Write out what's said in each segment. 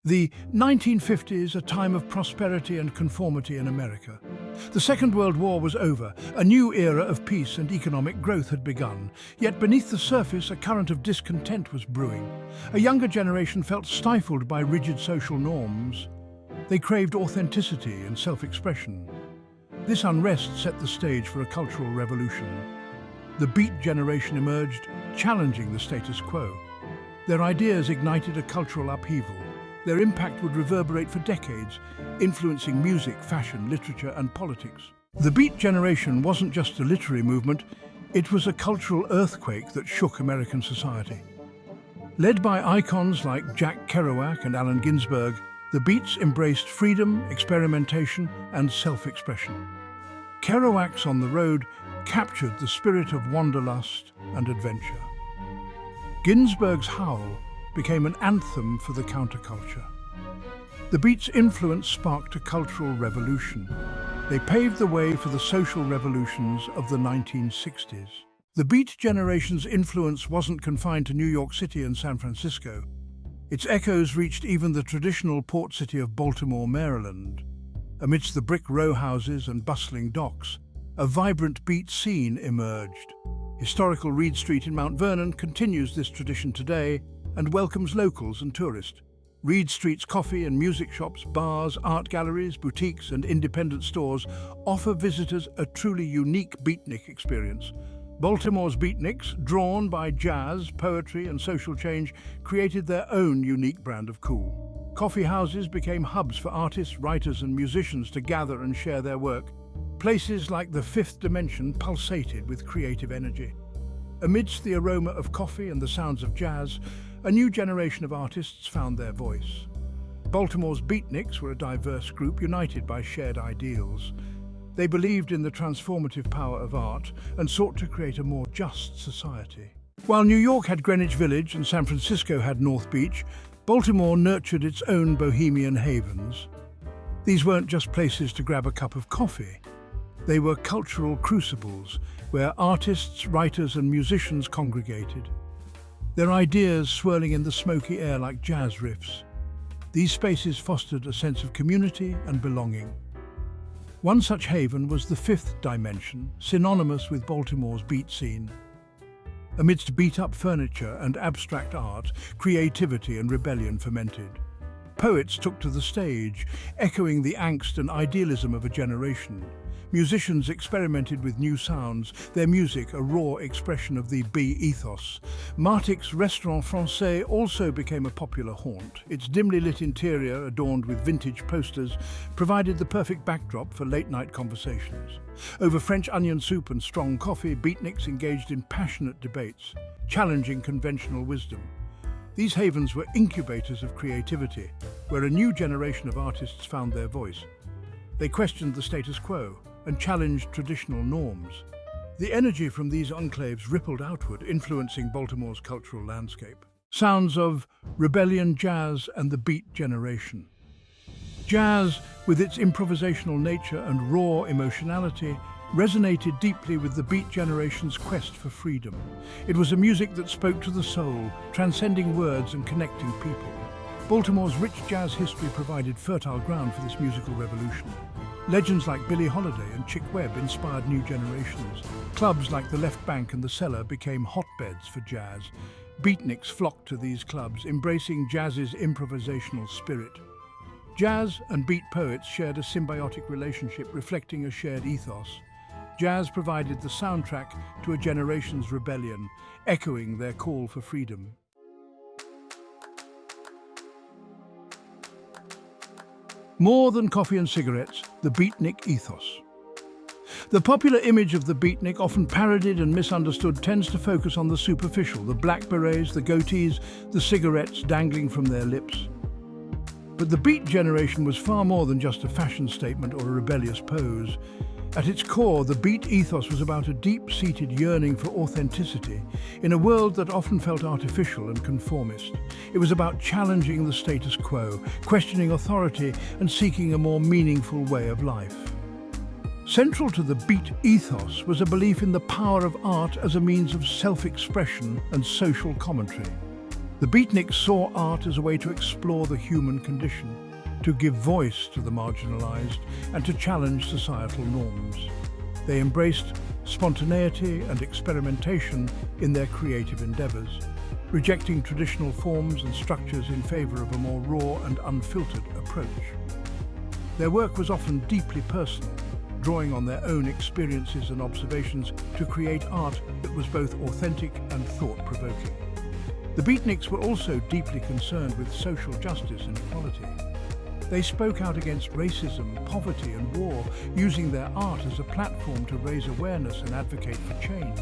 The 1950s, a time of prosperity and conformity in America. The Second World War was over, a new era of peace and economic growth had begun, yet beneath the surface a current of discontent was brewing. A younger generation felt stifled by rigid social norms. They craved authenticity and self-expression. This unrest set the stage for a cultural revolution. The Beat generation emerged, challenging the status quo. Their ideas ignited a cultural upheaval. Their impact would reverberate for decades, influencing music, fashion, literature, and politics. The Beat generation wasn't just a literary movement, it was a cultural earthquake that shook American society. Led by icons like Jack Kerouac and Allen Ginsberg, the Beats embraced freedom, experimentation, and self-expression. Kerouac's On the Road captured the spirit of wanderlust and adventure. Ginsberg's Howl became an anthem for the counterculture. The Beats' influence sparked a cultural revolution. They paved the way for the social revolutions of the 1960s. The Beat generation's influence wasn't confined to New York City and San Francisco. Its echoes reached even the traditional port city of Baltimore, Maryland. Amidst the brick row houses and bustling docks, a vibrant Beat scene emerged. Historical Reed Street in Mount Vernon continues this tradition today and welcomes locals and tourists. Reed Street's coffee and music shops, bars, art galleries, boutiques and independent stores offer visitors a truly unique beatnik experience. Baltimore's Beatniks, drawn by jazz, poetry and social change, created their own unique brand of cool. Coffeehouses became hubs for artists, writers and musicians to gather and share their work. Places like the Fifth Dimension pulsated with creative energy. Amidst the aroma of coffee and the sounds of jazz, a new generation of artists found their voice. Baltimore's Beatniks were a diverse group united by shared ideals. They believed in the transformative power of art and sought to create a more just society. While New York had Greenwich Village and San Francisco had North Beach, Baltimore nurtured its own bohemian havens. These weren't just places to grab a cup of coffee. They were cultural crucibles where artists, writers and musicians congregated, their ideas swirling in the smoky air like jazz riffs. These spaces fostered a sense of community and belonging. One such haven was the Fifth Dimension, synonymous with Baltimore's beat scene. Amidst beat-up furniture and abstract art, creativity and rebellion fermented. Poets took to the stage, echoing the angst and idealism of a generation. Musicians experimented with new sounds, their music a raw expression of the ethos. Martic's Restaurant Français also became a popular haunt. Its dimly lit interior, adorned with vintage posters, provided the perfect backdrop for late-night conversations. Over French onion soup and strong coffee, Beatniks engaged in passionate debates, challenging conventional wisdom. These havens were incubators of creativity, where a new generation of artists found their voice. They questioned the status quo and challenged traditional norms. The energy from these enclaves rippled outward, influencing Baltimore's cultural landscape. Sounds of rebellion, jazz, and the beat generation. Jazz, with its improvisational nature and raw emotionality, resonated deeply with the beat generation's quest for freedom. It was a music that spoke to the soul, transcending words and connecting people. Baltimore's rich jazz history provided fertile ground for this musical revolution. Legends like Billie Holiday and Chick Webb inspired new generations. Clubs like the Left Bank and the Cellar became hotbeds for jazz. Beatniks flocked to these clubs, embracing jazz's improvisational spirit. Jazz and beat poets shared a symbiotic relationship, reflecting a shared ethos. Jazz provided the soundtrack to a generation's rebellion, echoing their call for freedom. More than coffee and cigarettes, the beatnik ethos. The popular image of the beatnik, often parodied and misunderstood, tends to focus on the superficial, the black berets, the goatees, the cigarettes dangling from their lips. But the beat generation was far more than just a fashion statement or a rebellious pose. At its core, the beat ethos was about a deep-seated yearning for authenticity in a world that often felt artificial and conformist. It was about challenging the status quo, questioning authority, and seeking a more meaningful way of life. Central to the beat ethos was a belief in the power of art as a means of self-expression and social commentary. The Beatniks saw art as a way to explore the human condition, to give voice to the marginalized, and to challenge societal norms. They embraced spontaneity and experimentation in their creative endeavors, rejecting traditional forms and structures in favor of a more raw and unfiltered approach. Their work was often deeply personal, drawing on their own experiences and observations to create art that was both authentic and thought-provoking. The Beatniks were also deeply concerned with social justice and equality. They spoke out against racism, poverty and war, using their art as a platform to raise awareness and advocate for change.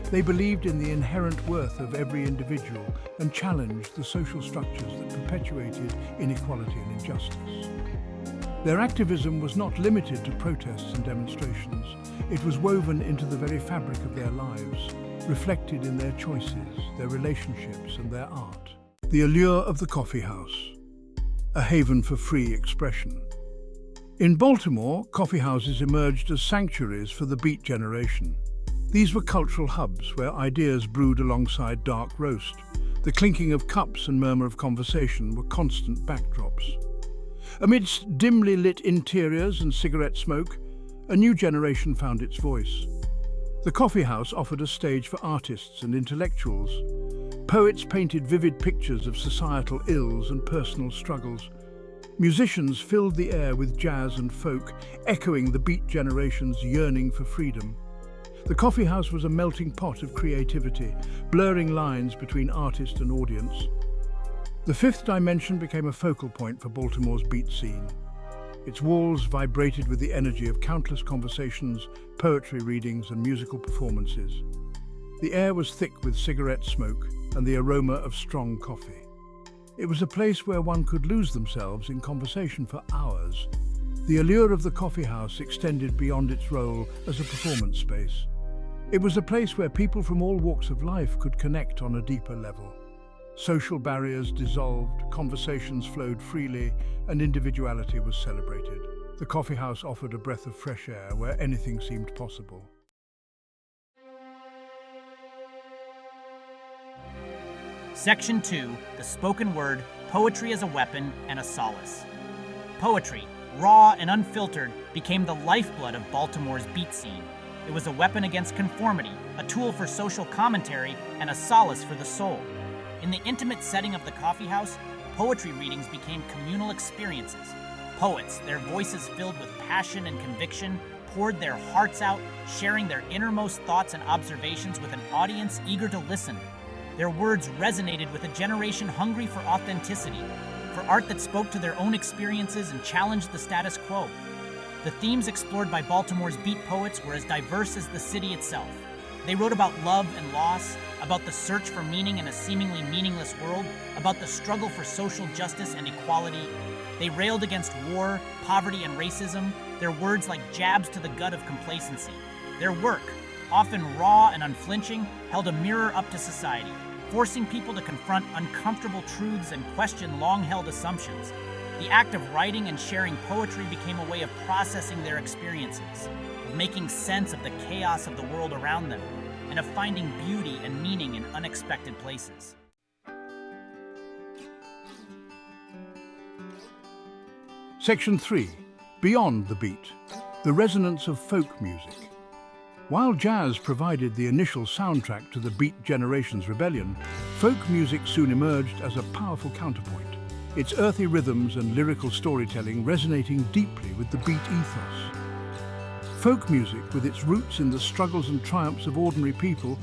They believed in the inherent worth of every individual and challenged the social structures that perpetuated inequality and injustice. Their activism was not limited to protests and demonstrations. It was woven into the very fabric of their lives, reflected in their choices, their relationships and their art. The allure of the coffee house, a haven for free expression. In Baltimore, coffee houses emerged as sanctuaries for the Beat generation. These were cultural hubs where ideas brewed alongside dark roast. The clinking of cups and murmur of conversation were constant backdrops. Amidst dimly lit interiors and cigarette smoke, a new generation found its voice. The coffee house offered a stage for artists and intellectuals. Poets painted vivid pictures of societal ills and personal struggles. Musicians filled the air with jazz and folk, echoing the Beat generation's yearning for freedom. The coffee house was a melting pot of creativity, blurring lines between artist and audience. The fifth dimension became a focal point for Baltimore's beat scene. Its walls vibrated with the energy of countless conversations, poetry readings, and musical performances. The air was thick with cigarette smoke and the aroma of strong coffee. It was a place where one could lose themselves in conversation for hours. The allure of the coffee house extended beyond its role as a performance space. It was a place where people from all walks of life could connect on a deeper level. Social barriers dissolved, conversations flowed freely, and individuality was celebrated. The coffee house offered a breath of fresh air where anything seemed possible. Section 2, the spoken word, poetry as a weapon and a solace. Poetry, raw and unfiltered, became the lifeblood of Baltimore's beat scene. It was a weapon against conformity, a tool for social commentary, and a solace for the soul. In the intimate setting of the coffee house, poetry readings became communal experiences. Poets, their voices filled with passion and conviction, poured their hearts out, sharing their innermost thoughts and observations with an audience eager to listen. Their words resonated with a generation hungry for authenticity, for art that spoke to their own experiences and challenged the status quo. The themes explored by Baltimore's beat poets were as diverse as the city itself. They wrote about love and loss, about the search for meaning in a seemingly meaningless world, about the struggle for social justice and equality. They railed against war, poverty, and racism, their words like jabs to the gut of complacency. Their work, often raw and unflinching, held a mirror up to society, forcing people to confront uncomfortable truths and question long-held assumptions. The act of writing and sharing poetry became a way of processing their experiences, of making sense of the chaos of the world around them, and of finding beauty and meaning in unexpected places. Section 3. Beyond the beat. The resonance of folk music. While jazz provided the initial soundtrack to the beat generation's rebellion, folk music soon emerged as a powerful counterpoint, its earthy rhythms and lyrical storytelling resonating deeply with the beat ethos. Folk music, with its roots in the struggles and triumphs of ordinary people,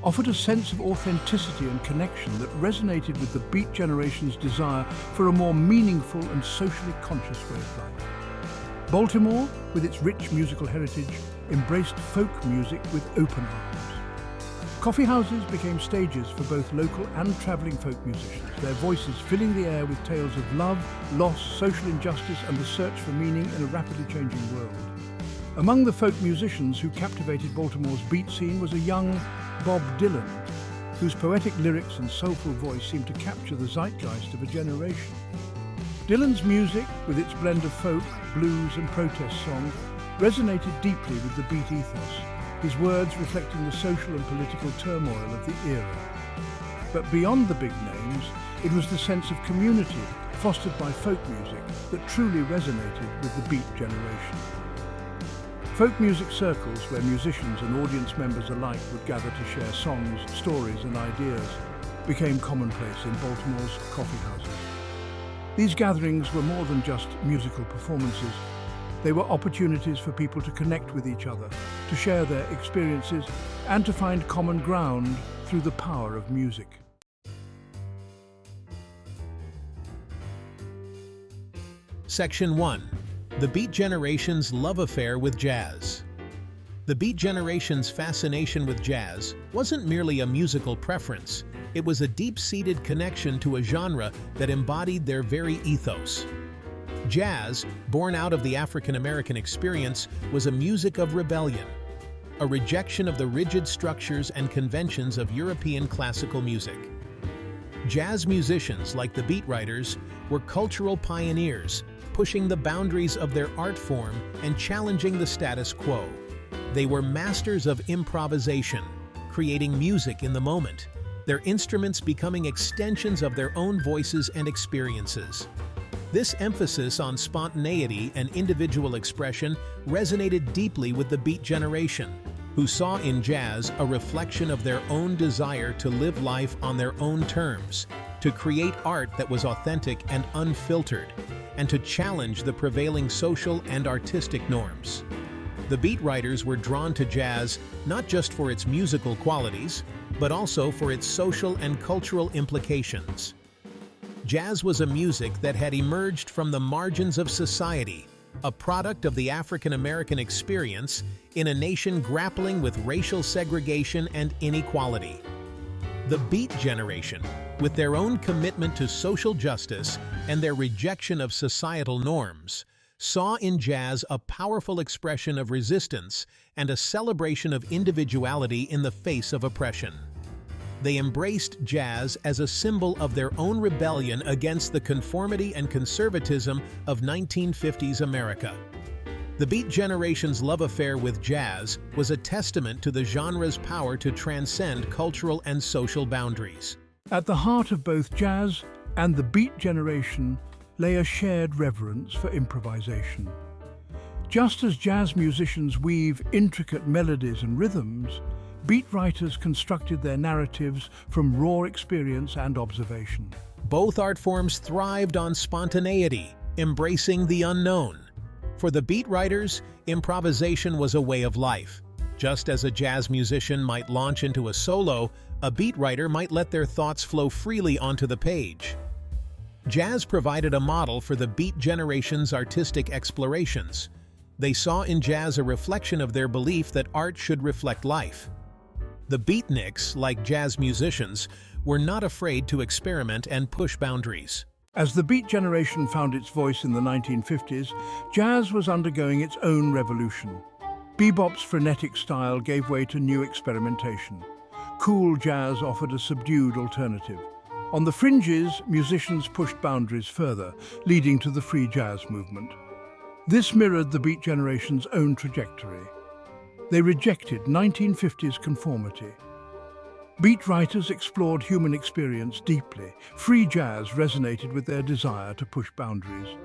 offered a sense of authenticity and connection that resonated with the beat generation's desire for a more meaningful and socially conscious way of life. Baltimore, with its rich musical heritage, embraced folk music with open arms. Coffee houses became stages for both local and travelling folk musicians, their voices filling the air with tales of love, loss, social injustice and the search for meaning in a rapidly changing world. Among the folk musicians who captivated Baltimore's beat scene was a young Bob Dylan, whose poetic lyrics and soulful voice seemed to capture the zeitgeist of a generation. Dylan's music, with its blend of folk, blues and protest song, resonated deeply with the beat ethos, his words reflecting the social and political turmoil of the era. But beyond the big names, it was the sense of community fostered by folk music that truly resonated with the beat generation. Folk music circles where musicians and audience members alike would gather to share songs, stories and ideas became commonplace in Baltimore's coffeehouses. These gatherings were more than just musical performances. They were opportunities for people to connect with each other, to share their experiences, and to find common ground through the power of music. Section 1. The Beat Generation's Love Affair with Jazz. The Beat Generation's fascination with jazz wasn't merely a musical preference. It was a deep-seated connection to a genre that embodied their very ethos. Jazz, born out of the African-American experience, was a music of rebellion, a rejection of the rigid structures and conventions of European classical music. Jazz musicians, like the beat writers, were cultural pioneers, pushing the boundaries of their art form and challenging the status quo. They were masters of improvisation, creating music in the moment, their instruments becoming extensions of their own voices and experiences. This emphasis on spontaneity and individual expression resonated deeply with the Beat Generation, who saw in jazz a reflection of their own desire to live life on their own terms, to create art that was authentic and unfiltered, and to challenge the prevailing social and artistic norms. The beat writers were drawn to jazz not just for its musical qualities, but also for its social and cultural implications. Jazz was a music that had emerged from the margins of society, a product of the African-American experience in a nation grappling with racial segregation and inequality. The Beat Generation, with their own commitment to social justice and their rejection of societal norms, saw in jazz a powerful expression of resistance and a celebration of individuality in the face of oppression. They embraced jazz as a symbol of their own rebellion against the conformity and conservatism of 1950s America. The Beat Generation's love affair with jazz was a testament to the genre's power to transcend cultural and social boundaries. At the heart of both jazz and the Beat Generation lay a shared reverence for improvisation. Just as jazz musicians weave intricate melodies and rhythms, beat writers constructed their narratives from raw experience and observation. Both art forms thrived on spontaneity, embracing the unknown. For the beat writers, improvisation was a way of life. Just as a jazz musician might launch into a solo, a beat writer might let their thoughts flow freely onto the page. Jazz provided a model for the Beat Generation's artistic explorations. They saw in jazz a reflection of their belief that art should reflect life. The Beatniks, like jazz musicians, were not afraid to experiment and push boundaries. As the Beat Generation found its voice in the 1950s, jazz was undergoing its own revolution. Bebop's frenetic style gave way to new experimentation. Cool jazz offered a subdued alternative. On the fringes, musicians pushed boundaries further, leading to the free jazz movement. This mirrored the Beat Generation's own trajectory. They rejected 1950s conformity. Beat writers explored human experience deeply. Free jazz resonated with their desire to push boundaries.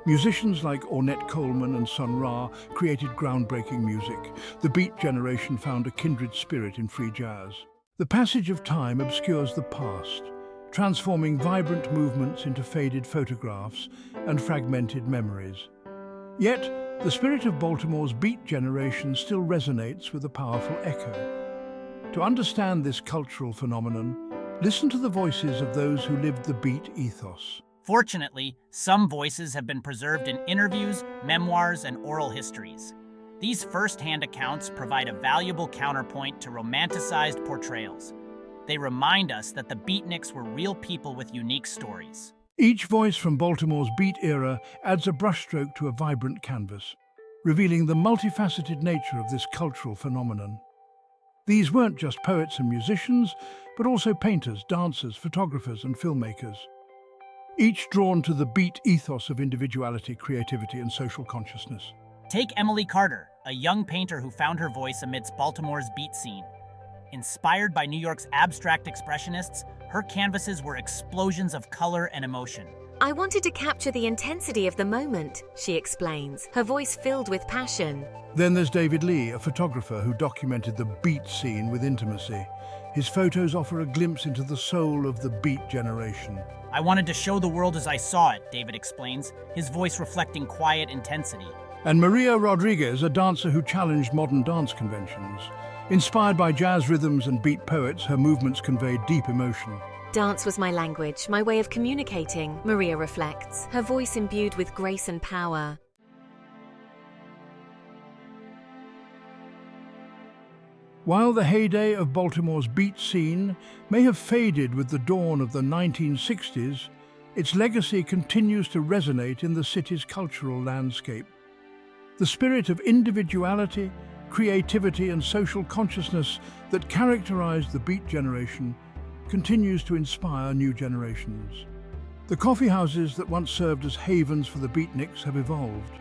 Musicians like Ornette Coleman and Sun Ra created groundbreaking music. The Beat Generation found a kindred spirit in free jazz. The passage of time obscures the past, transforming vibrant movements into faded photographs and fragmented memories. Yet, the spirit of Baltimore's Beat Generation still resonates with a powerful echo. To understand this cultural phenomenon, listen to the voices of those who lived the beat ethos. Fortunately, some voices have been preserved in interviews, memoirs, and oral histories. These first-hand accounts provide a valuable counterpoint to romanticized portrayals. They remind us that the Beatniks were real people with unique stories. Each voice from Baltimore's beat era adds a brushstroke to a vibrant canvas, revealing the multifaceted nature of this cultural phenomenon. These weren't just poets and musicians, but also painters, dancers, photographers, and filmmakers, each drawn to the beat ethos of individuality, creativity, and social consciousness. Take Emily Carter, a young painter who found her voice amidst Baltimore's beat scene. Inspired by New York's abstract expressionists, her canvases were explosions of color and emotion. I wanted to capture the intensity of the moment, she explains, her voice filled with passion. Then there's David Lee, a photographer who documented the beat scene with intimacy. His photos offer a glimpse into the soul of the beat generation. I wanted to show the world as I saw it, David explains, his voice reflecting quiet intensity. And Maria Rodriguez, a dancer who challenged modern dance conventions. Inspired by jazz rhythms and beat poets, her movements conveyed deep emotion. Dance was my language, my way of communicating, Maria reflects, her voice imbued with grace and power. While the heyday of Baltimore's beat scene may have faded with the dawn of the 1960s, its legacy continues to resonate in the city's cultural landscape. The spirit of individuality, creativity, and social consciousness that characterized the beat generation continues to inspire new generations. The coffeehouses that once served as havens for the Beatniks have evolved,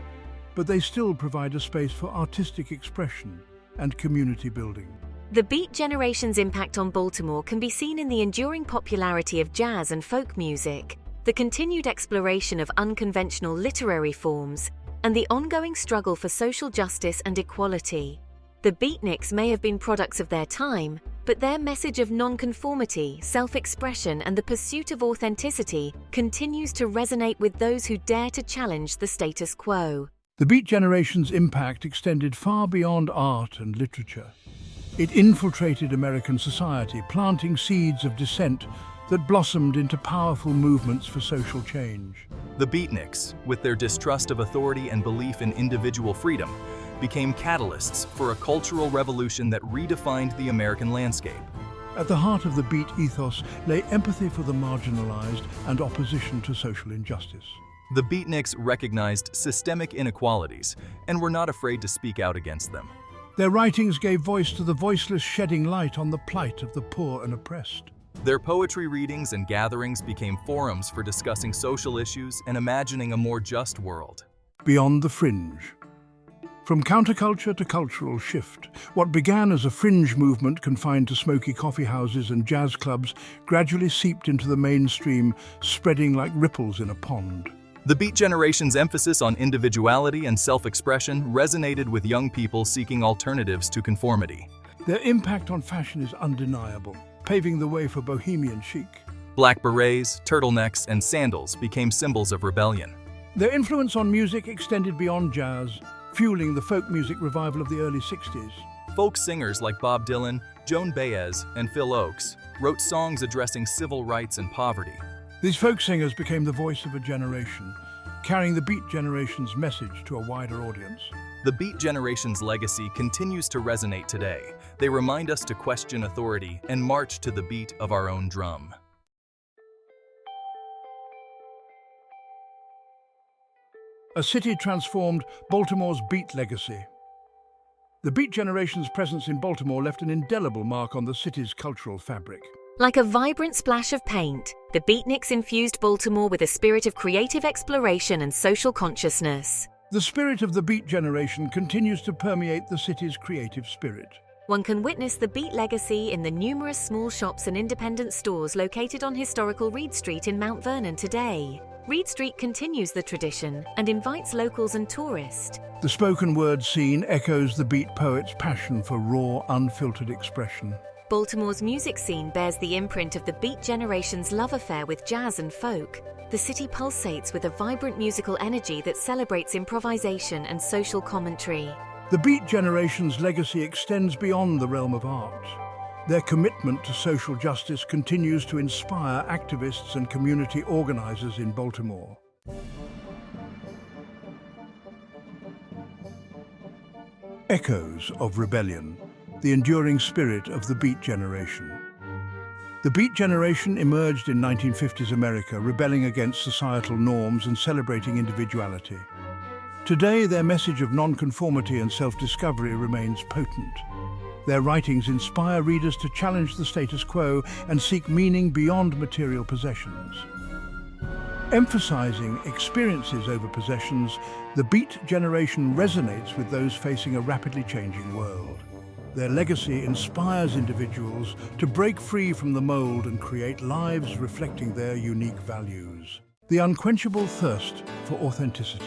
but they still provide a space for artistic expression and community building. The beat generation's impact on Baltimore can be seen in the enduring popularity of jazz and folk music, the continued exploration of unconventional literary forms, and the ongoing struggle for social justice and equality. The Beatniks may have been products of their time, but their message of nonconformity, self-expression, and the pursuit of authenticity continues to resonate with those who dare to challenge the status quo. The beat generation's impact extended far beyond art and literature. It infiltrated American society, planting seeds of dissent that blossomed into powerful movements for social change. The Beatniks, with their distrust of authority and belief in individual freedom, became catalysts for a cultural revolution that redefined the American landscape. At the heart of the beat ethos lay empathy for the marginalized and opposition to social injustice. The Beatniks recognized systemic inequalities and were not afraid to speak out against them. Their writings gave voice to the voiceless, shedding light on the plight of the poor and oppressed. Their poetry readings and gatherings became forums for discussing social issues and imagining a more just world. Beyond the fringe. From counterculture to cultural shift, what began as a fringe movement confined to smoky coffeehouses and jazz clubs gradually seeped into the mainstream, spreading like ripples in a pond. The Beat generation's emphasis on individuality and self-expression resonated with young people seeking alternatives to conformity. Their impact on fashion is undeniable, paving the way for bohemian chic. Black berets, turtlenecks, and sandals became symbols of rebellion. Their influence on music extended beyond jazz, fueling the folk music revival of the early 60s. Folk singers like Bob Dylan, Joan Baez, and Phil Oakes wrote songs addressing civil rights and poverty. These folk singers became the voice of a generation, carrying the beat generation's message to a wider audience. The Beat generation's legacy continues to resonate today. They remind us to question authority and march to the beat of our own drum. A city transformed, Baltimore's beat legacy. The beat generation's presence in Baltimore left an indelible mark on the city's cultural fabric. Like a vibrant splash of paint, the Beatniks infused Baltimore with a spirit of creative exploration and social consciousness. The spirit of the beat generation continues to permeate the city's creative spirit. One can witness the beat legacy in the numerous small shops and independent stores located on historical Reed Street in Mount Vernon today. Reed Street continues the tradition and invites locals and tourists. The spoken word scene echoes the beat poet's passion for raw, unfiltered expression. Baltimore's music scene bears the imprint of the beat generation's love affair with jazz and folk. The city pulsates with a vibrant musical energy that celebrates improvisation and social commentary. The beat generation's legacy extends beyond the realm of art. Their commitment to social justice continues to inspire activists and community organizers in Baltimore. Echoes of rebellion, the enduring spirit of the beat generation. The beat generation emerged in 1950s America, rebelling against societal norms and celebrating individuality. Today, their message of nonconformity and self-discovery remains potent. Their writings inspire readers to challenge the status quo and seek meaning beyond material possessions. Emphasizing experiences over possessions, the beat generation resonates with those facing a rapidly changing world. Their legacy inspires individuals to break free from the mold and create lives reflecting their unique values. The unquenchable thirst for authenticity.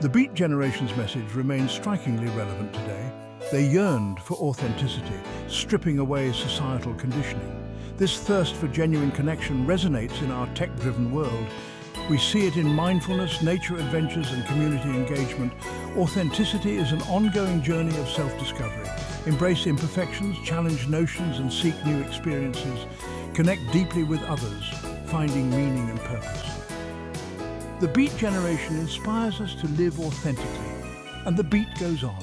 The Beat Generation's message remains strikingly relevant today. They yearned for authenticity, stripping away societal conditioning. This thirst for genuine connection resonates in our tech-driven world. We see it in mindfulness, nature adventures, and community engagement. Authenticity is an ongoing journey of self-discovery. Embrace imperfections, challenge notions, and seek new experiences. Connect deeply with others, finding meaning and purpose. The Beat Generation inspires us to live authentically, and the beat goes on.